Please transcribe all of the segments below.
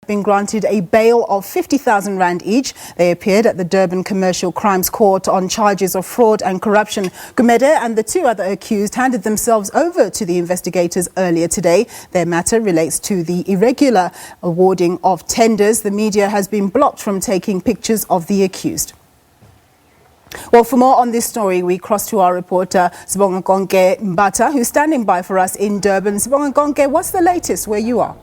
Been granted a bail of 50,000 rand each. They appeared at the Durban Commercial Crimes Court on charges of fraud and corruption. Gumede and the two other accused handed themselves over to the investigators earlier today. Their matter relates to the irregular awarding of tenders. The media has been blocked from taking pictures of the accused. Well, for more on this story, we cross to our reporter Sbongakonke Mbatha, who's standing by for us in Durban. Sbongakonke, what's the latest where you are?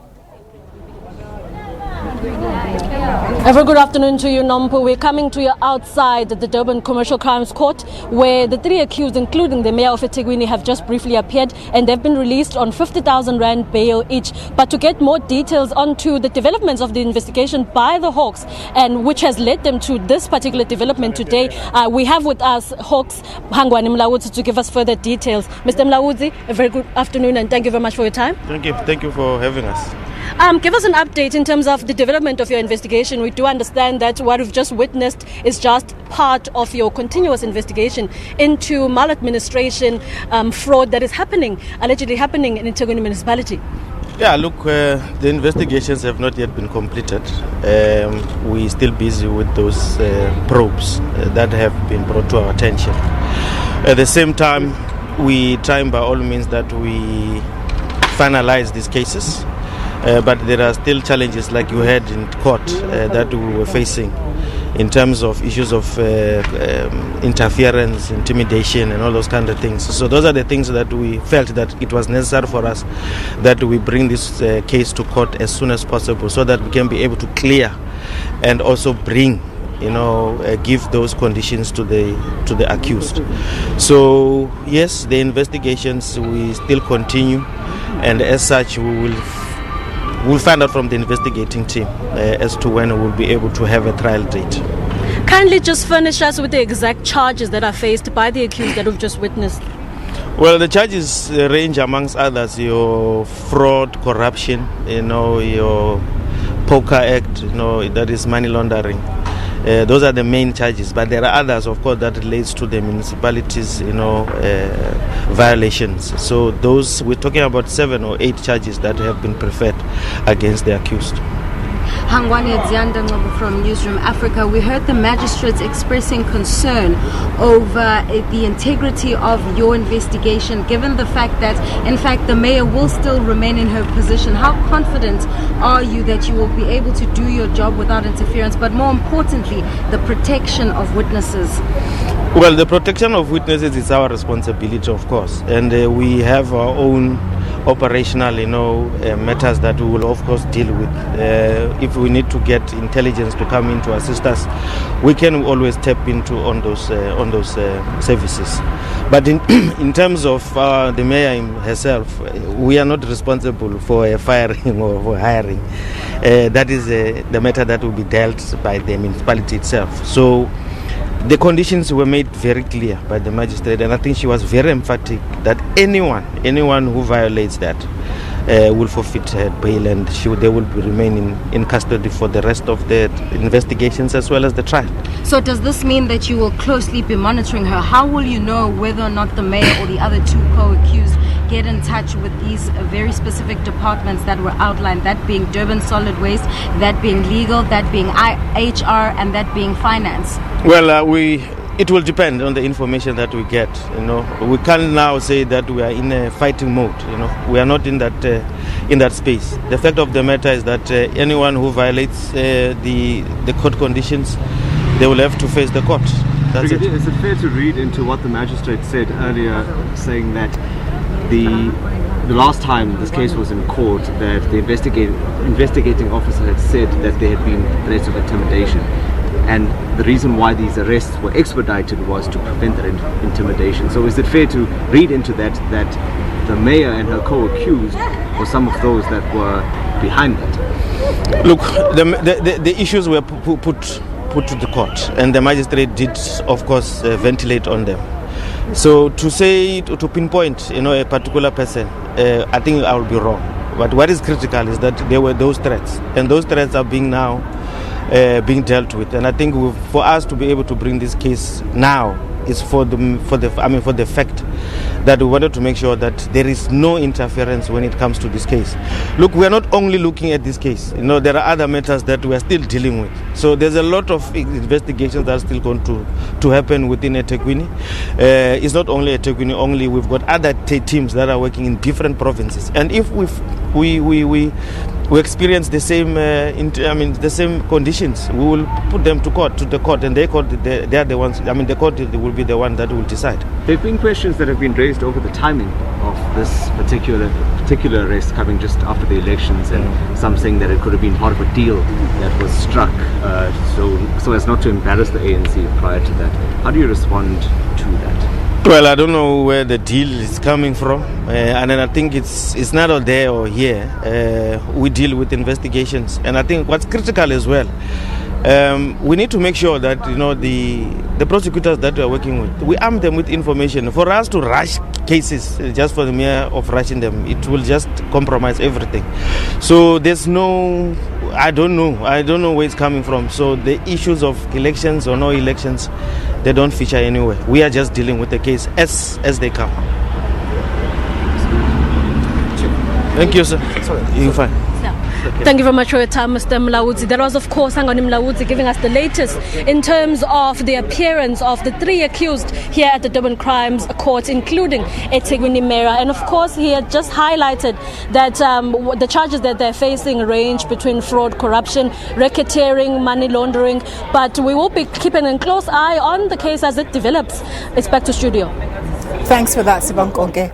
A very good afternoon to you, Nompo. We're coming to you outside the Durban Commercial Crimes Court, where the three accused, including the mayor of eThekwini, have just briefly appeared, and they've been released on 50,000 rand bail each. But to get more details onto the developments of the investigation by the Hawks, and which has led them to this particular development today, we have with us Hawks Hangwani Mlawudzi to give us further details. Mr. Mlawudzi, a very good afternoon, and thank you very much for your time. Thank you for having us. Give us an update in terms of the development of your investigation. We do understand that what we've just witnessed is just part of your continuous investigation into maladministration, fraud that is allegedly happening in eThekwini municipality. Yeah, look, the investigations have not yet been completed. We're still busy with those probes that have been brought to our attention. At the same time, we try by all means that we finalize these cases. But there are still challenges, like you heard in court, that we were facing in terms of issues of interference, intimidation, and all those kind of things. So those are the things that we felt that it was necessary for us that we bring this case to court as soon as possible, so that we can be able to clear and also bring, give those conditions to the accused. So yes, the investigations will still continue, and as such we'll find out from the investigating team as to when we'll be able to have a trial date. Kindly just furnish us with the exact charges that are faced by the accused that we've just witnessed. Well, the charges range amongst others, your fraud, corruption, your poker act, that is money laundering. Those are the main charges, but there are others, of course, that relates to the municipalities, violations. So those, we're talking about 7 or 8 charges that have been preferred against the accused. Hangwani Zandile from Newsroom Africa. We heard the magistrates expressing concern over the integrity of your investigation, given the fact that, in fact, the mayor will still remain in her position. How confident are you that you will be able to do your job without interference, but more importantly, the protection of witnesses? Well, the protection of witnesses is our responsibility, of course, and we have our own operational, matters that we will, of course, deal with. If we need to get intelligence to come in to assist us, we can always tap into on those services. But in terms of the mayor herself, we are not responsible for firing or for hiring. That is the matter that will be dealt by the municipality itself. So the conditions were made very clear by the magistrate, and I think she was very emphatic that anyone who violates that will forfeit her bail, and they will remain in custody for the rest of the investigations as well as the trial. So does this mean that you will closely be monitoring her? How will you know whether or not the mayor or the other two co-accused get in touch with these very specific departments that were outlined, that being Durban Solid Waste, that being legal, that being HR, and that being finance? Well, it will depend on the information that we get. We can't now say that we are in a fighting mode. We are not in that space. The fact of the matter is that anyone who violates the court conditions, they will have to face the court. That's it. Is it fair to read into what the magistrate said earlier, saying that the last time this case was in court, that the investigating officer had said that there had been threats of intimidation, and the reason why these arrests were expedited was to prevent that intimidation? So is it fair to read into that the mayor and her co-accused were some of those that were behind that? Look, the issues were put to the court, and the magistrate did, of course, ventilate on them. So to pinpoint, a particular person, I think I will be wrong. But what is critical is that there were those threats, and those threats are being dealt with. And I think for us to be able to bring this case now is for the fact that we wanted to make sure that there is no interference when it comes to this case. Look, we are not only looking at this case. There are other matters that we are still dealing with. So there's a lot of investigations that are still going to happen within eThekwini. It's not only eThekwini only. We've got other teams that are working in different provinces. And if we experience the same, the same conditions, we will put them to the court, and they are the ones. The court will be the one that will decide. There have been questions that have been raised over the timing of this particular arrest coming just after the elections, and some saying that it could have been part of a deal that was struck so as not to embarrass the ANC prior to that. How do you respond to that? Well, I don't know where the deal is coming from, and then I think it's neither there or here. We deal with investigations, and I think what's critical as well, we need to make sure that the prosecutors that we are working with, we arm them with information. For us to rush cases just for the mere of rushing them, it will just compromise everything. So there's no, I don't know where it's coming from. So the issues of elections or no elections, they don't feature anywhere. We are just dealing with the case as they come. Thank you, sir. You're fine. Thank you very much for your time, Mr. Mlaudzi. That was, of course, Sangoni Mlaudzi giving us the latest in terms of the appearance of the 3 accused here at the Durban Crimes Court, including eThekwini Mayor. And, of course, he had just highlighted that the charges that they're facing range between fraud, corruption, racketeering, money laundering. But we will be keeping a close eye on the case as it develops. It's back to studio. Thanks for that, Sbongakonke.